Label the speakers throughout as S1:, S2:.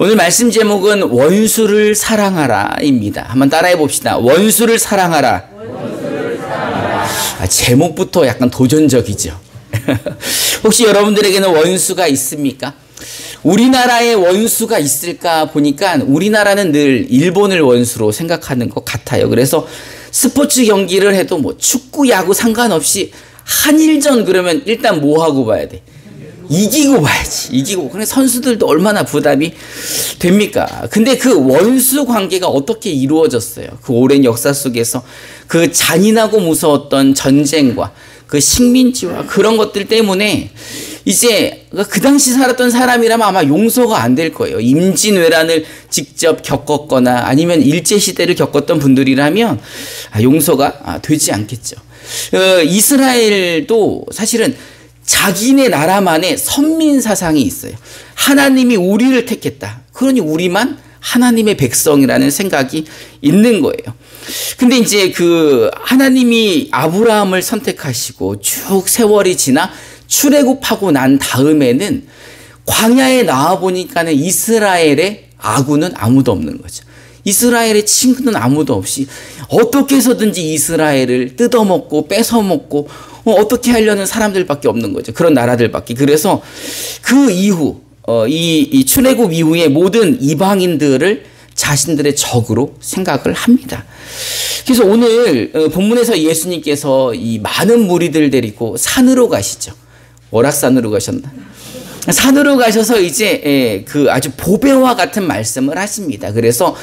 S1: 오늘 말씀 제목은 원수를 사랑하라입니다. 한번 따라해 봅시다. 원수를 사랑하라. 제목부터 약간 도전적이죠. 혹시 여러분들에게는 원수가 있습니까? 우리나라에 원수가 있을까 보니까 우리나라는 늘 일본을 원수로 생각하는 것 같아요. 그래서 스포츠 경기를 해도 뭐 축구, 야구 상관없이 한일전 그러면 일단 뭐 하고 봐야 돼? 이기고 봐야지. 이기고. 그래 선수들도 얼마나 부담이 됩니까? 근데 그 원수 관계가 어떻게 이루어졌어요? 그 오랜 역사 속에서 그 잔인하고 무서웠던 전쟁과 그 식민지와 그런 것들 때문에 이제 그 당시 살았던 사람이라면 아마 용서가 안 될 거예요. 임진왜란을 직접 겪었거나 아니면 일제시대를 겪었던 분들이라면 용서가 되지 않겠죠. 이스라엘도 사실은 자기네 나라만의 선민 사상이 있어요. 하나님이 우리를 택했다. 그러니 우리만 하나님의 백성이라는 생각이 있는 거예요. 근데 이제 그 하나님이 아브라함을 선택하시고 쭉 세월이 지나 출애굽하고 난 다음에는 광야에 나와 보니까는 이스라엘의 아군은 아무도 없는 거죠. 이스라엘의 친구는 아무도 없이 어떻게 해서든지 이스라엘을 뜯어먹고 뺏어먹고 어떻게 하려는 사람들밖에 없는 거죠. 그런 나라들밖에. 그래서 그 이후 이 출애굽 이후에 모든 이방인들을 자신들의 적으로 생각을 합니다. 그래서 오늘 본문에서 예수님께서 이 많은 무리들 데리고 산으로 가시죠. 월악산으로 가셨나? 산으로 가셔서 이제 그 아주 보배와 같은 말씀을 하십니다. 그래서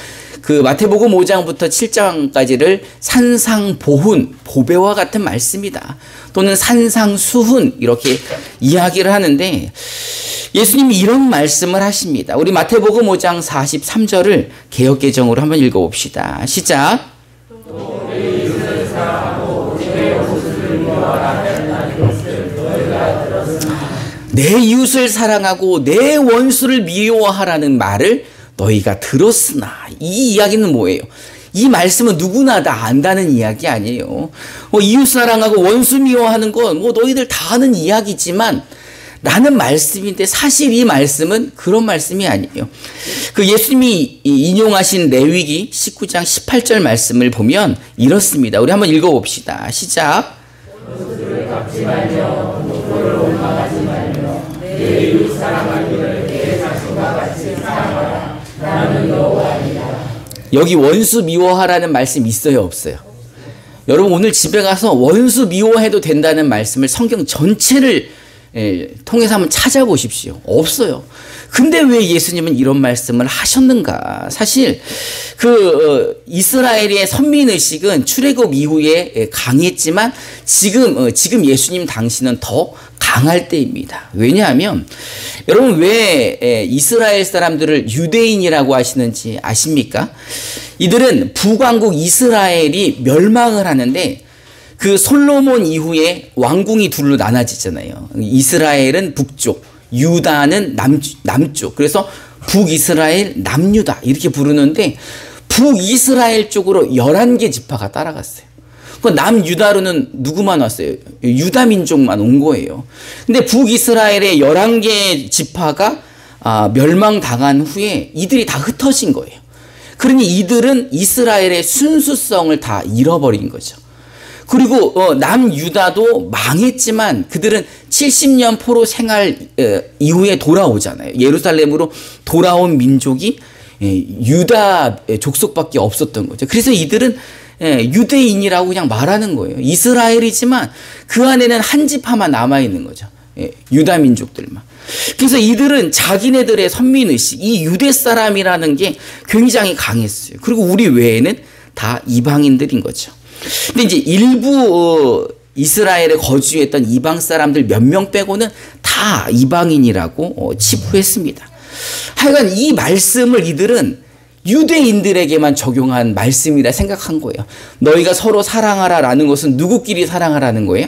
S1: 그 마태복음 5장부터 7장까지를 산상보훈, 보배와 같은 말씀이다. 또는 산상수훈 이렇게 이야기를 하는데 예수님이 이런 말씀을 하십니다. 우리 마태복음 5장 43절을 개역개정으로 한번 읽어봅시다. 시작. 내 이웃을 사랑하고 내 원수를 미워하라는 말을 너희가 들었으나, 이 이야기는 뭐예요? 이 말씀은 누구나 다 안다는 이야기 아니에요. 이웃 사랑하고 원수 미워하는 건 너희들 다 아는 이야기지만 라는 말씀인데 사실 이 말씀은 그런 말씀이 아니에요. 그 예수님이 인용하신 레위기 19장 18절 말씀을 보면 이렇습니다. 우리 한번 읽어봅시다. 시작. 원수를 갚지 말며 노고를 원망하지 말며 내 이웃 사랑하기를 내 자신과 같이 사랑하라. 나는 여호와이다. 여기 원수 미워하라는 말씀 있어요, 없어요? 여러분 오늘 집에 가서 원수 미워해도 된다는 말씀을 성경 전체를 통해서 한번 찾아보십시오. 없어요. 근데 왜 예수님은 이런 말씀을 하셨는가? 사실 그 이스라엘의 선민의식은 출애굽 이후에 강했지만 지금 예수님 당시는 더 강할 때입니다. 왜냐하면 여러분 왜 이스라엘 사람들을 유대인이라고 하시는지 아십니까? 이들은 북왕국 이스라엘이 멸망을 하는데 그 솔로몬 이후에 왕궁이 둘로 나눠지잖아요. 이스라엘은 북쪽, 유다는 남쪽. 그래서 북이스라엘, 남유다 이렇게 부르는데 북이스라엘 쪽으로 11개 지파가 따라갔어요. 그 남유다로는 누구만 왔어요? 유다 민족만 온 거예요. 근데 북이스라엘의 11개 지파가 멸망당한 후에 이들이 다 흩어진 거예요. 그러니 이들은 이스라엘의 순수성을 다 잃어버린 거죠. 그리고 남유다도 망했지만 그들은 70년 포로 생활 이후에 돌아오잖아요. 예루살렘으로 돌아온 민족이 유다 족속밖에 없었던 거죠. 그래서 이들은 유대인이라고 그냥 말하는 거예요. 이스라엘이지만 그 안에는 한 지파만 남아있는 거죠. 유다 민족들만. 그래서 이들은 자기네들의 선민의식, 이 유대 사람이라는 게 굉장히 강했어요. 그리고 우리 외에는 다 이방인들인 거죠. 근데 이제 일부 이스라엘에 거주했던 이방 사람들 몇 명 빼고는 다 이방인이라고 치부했습니다. 하여간 이 말씀을 이들은 유대인들에게만 적용한 말씀이라 생각한 거예요. 너희가 서로 사랑하라라는 것은 누구끼리 사랑하라는 거예요?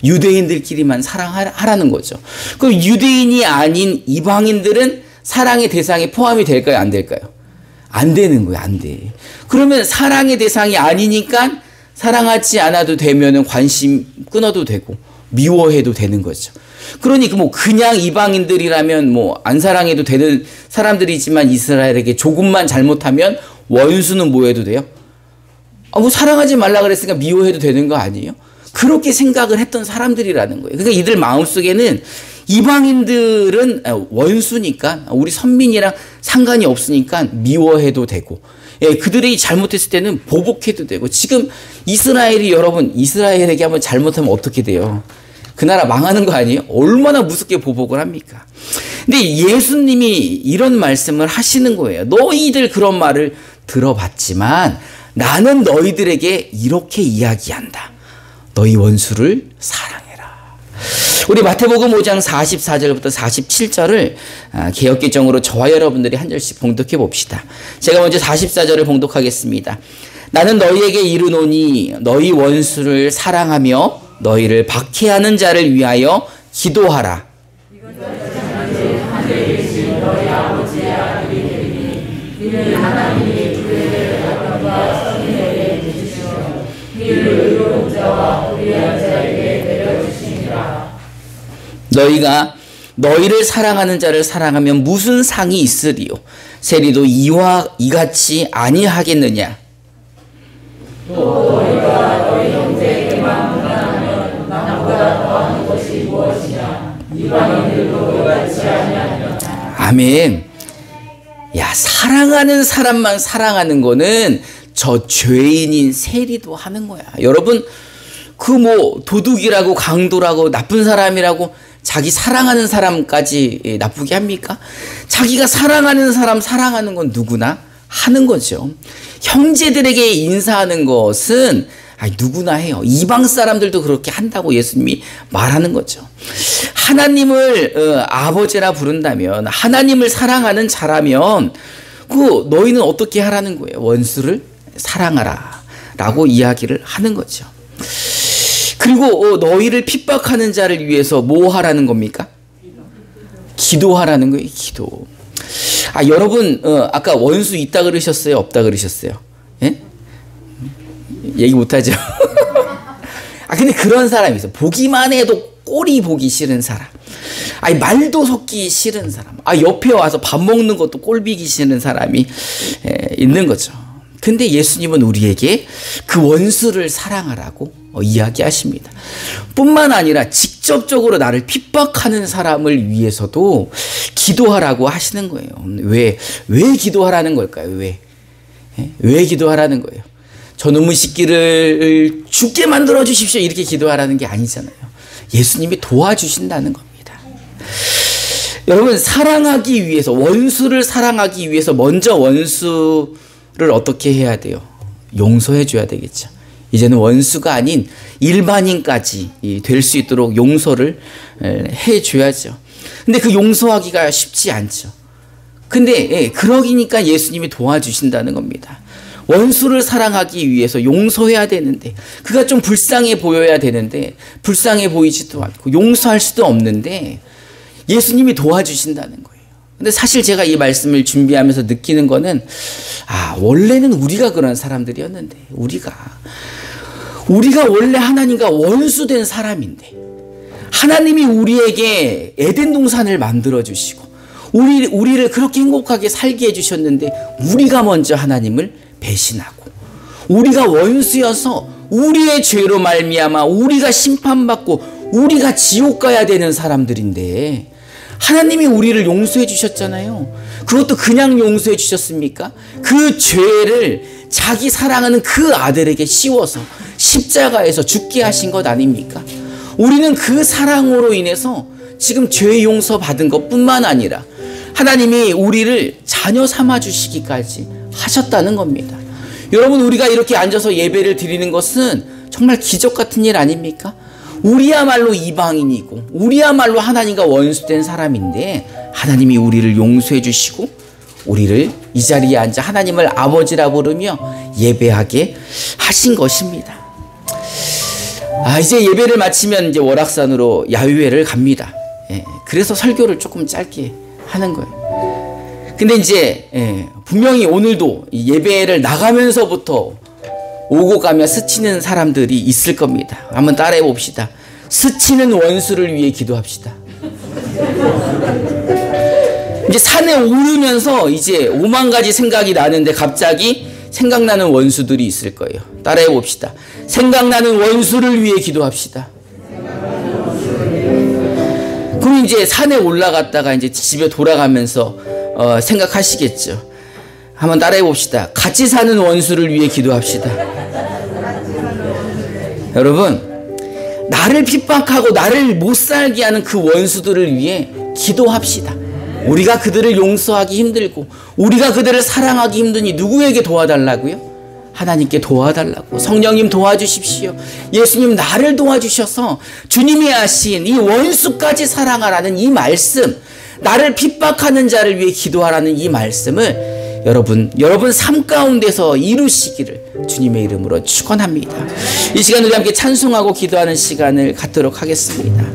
S1: 유대인들끼리만 사랑하라는 거죠. 그럼 유대인이 아닌 이방인들은 사랑의 대상에 포함이 될까요? 안 될까요? 안 되는 거예요. 안 돼. 그러면 사랑의 대상이 아니니까 사랑하지 않아도 되면은 관심 끊어도 되고 미워해도 되는 거죠. 그러니 뭐 그냥 이방인들이라면 뭐 안 사랑해도 되는 사람들이지만 이스라엘에게 조금만 잘못하면 원수는 뭐 해도 돼요? 뭐 사랑하지 말라 그랬으니까 미워해도 되는 거 아니에요? 그렇게 생각을 했던 사람들이라는 거예요. 그러니까 이들 마음속에는 이방인들은 원수니까 우리 선민이랑 상관이 없으니까 미워해도 되고, 그들이 잘못했을 때는 보복해도 되고. 지금 이스라엘이, 여러분 이스라엘에게 한번 잘못하면 어떻게 돼요? 그 나라 망하는 거 아니에요? 얼마나 무섭게 보복을 합니까? 근데 예수님이 이런 말씀을 하시는 거예요. 너희들 그런 말을 들어봤지만 나는 너희들에게 이렇게 이야기한다. 너희 원수를 사랑해라. 우리 마태복음 5장 44절부터 47절을 개역개정으로 저와 여러분들이 한 절씩 봉독해 봅시다. 제가 먼저 44절을 봉독하겠습니다. 나는 너희에게 이르노니 너희 원수를 사랑하며 너희를 박해하는 자를 위하여 기도하라. 너희가 너희를 사랑하는 자를 사랑하면 무슨 상이 있으리요? 세리도 이와 이같이 아니하겠느냐? 또 너희가 너희 형제에게만 무난하면 나보다 더하는 것이 무엇이냐? 이방인들도 이같이 아니하느냐? 아멘. 야, 사랑하는 사람만 사랑하는 거는 저 죄인인 세리도 하는 거야. 여러분, 그 뭐 도둑이라고 강도라고 나쁜 사람이라고 자기 사랑하는 사람까지 나쁘게 합니까? 자기가 사랑하는 사람 사랑하는 건 누구나 하는 거죠. 형제들에게 인사하는 것은 누구나 해요. 이방 사람들도 그렇게 한다고 예수님이 말하는 거죠. 하나님을 아버지라 부른다면, 하나님을 사랑하는 자라면 그 너희는 어떻게 하라는 거예요? 원수를 사랑하라 라고 이야기를 하는 거죠. 그리고 너희를 핍박하는 자를 위해서 뭐 하라는 겁니까? 기도하라는 거예요. 기도. 여러분 아까 원수 있다 그러셨어요? 없다 그러셨어요? 예? 얘기 못하죠. 근데 그런 사람이 있어. 보기만 해도 꼴이 보기 싫은 사람. 말도 섞기 싫은 사람. 옆에 와서 밥 먹는 것도 꼴비기 싫은 사람이 있는 거죠. 근데 예수님은 우리에게 그 원수를 사랑하라고 이야기하십니다. 뿐만 아니라 직접적으로 나를 핍박하는 사람을 위해서도 기도하라고 하시는 거예요. 왜 기도하라는 걸까요? 왜 기도하라는 거예요? 저놈의 새끼를 죽게 만들어 주십시오. 이렇게 기도하라는 게 아니잖아요. 예수님이 도와주신다는 겁니다. 여러분, 사랑하기 위해서, 원수를 사랑하기 위해서 먼저 원수를 어떻게 해야 돼요? 용서해 줘야 되겠죠. 이제는 원수가 아닌 일반인까지 될 수 있도록 용서를 해 줘야죠. 근데 그 용서하기가 쉽지 않죠. 근데 그러기니까 예수님이 도와주신다는 겁니다. 원수를 사랑하기 위해서 용서해야 되는데, 그가 좀 불쌍해 보여야 되는데 불쌍해 보이지도 않고 용서할 수도 없는데 예수님이 도와주신다는 거예요. 근데 사실 제가 이 말씀을 준비하면서 느끼는 거는, 원래는 우리가 그런 사람들이었는데, 우리가 원래 하나님과 원수된 사람인데, 하나님이 우리에게 에덴 동산을 만들어 주시고 우리를 그렇게 행복하게 살게 해주셨는데, 우리가 먼저 하나님을 배신하고, 우리가 원수여서 우리의 죄로 말미암아 우리가 심판받고 우리가 지옥 가야 되는 사람들인데, 하나님이 우리를 용서해 주셨잖아요. 그것도 그냥 용서해 주셨습니까? 그 죄를 자기 사랑하는 그 아들에게 씌워서 십자가에서 죽게 하신 것 아닙니까? 우리는 그 사랑으로 인해서 지금 죄 용서 받은 것뿐만 아니라 하나님이 우리를 자녀 삼아 주시기까지 하셨다는 겁니다. 여러분, 우리가 이렇게 앉아서 예배를 드리는 것은 정말 기적 같은 일 아닙니까? 우리야말로 이방인이고 우리야말로 하나님과 원수된 사람인데, 하나님이 우리를 용서해 주시고 우리를 이 자리에 앉아 하나님을 아버지라 부르며 예배하게 하신 것입니다. 이제 예배를 마치면 이제 월악산으로 야유회를 갑니다. 그래서 설교를 조금 짧게 하는 거예요. 근데 이제 분명히 오늘도 예배를 나가면서부터 오고 가며 스치는 사람들이 있을 겁니다. 한번 따라해 봅시다. 스치는 원수를 위해 기도합시다. 이제 산에 오르면서 이제 5만 가지 생각이 나는데 갑자기 생각나는 원수들이 있을 거예요. 따라해 봅시다. 생각나는 원수를 위해 기도합시다. 그럼 이제 산에 올라갔다가 이제 집에 돌아가면서 생각하시겠죠. 한번 따라해 봅시다. 같이 사는 원수를 위해 기도합시다. 여러분, 나를 핍박하고 나를 못 살게 하는 그 원수들을 위해 기도합시다. 우리가 그들을 용서하기 힘들고 우리가 그들을 사랑하기 힘드니 누구에게 도와달라고요? 하나님께 도와달라고. 성령님 도와주십시오. 예수님 나를 도와주셔서 주님이 하신 이 원수까지 사랑하라는 이 말씀, 나를 핍박하는 자를 위해 기도하라는 이 말씀을 여러분 삶 가운데서 이루시기를 주님의 이름으로 축원합니다. 이 시간 우리 함께 찬송하고 기도하는 시간을 갖도록 하겠습니다.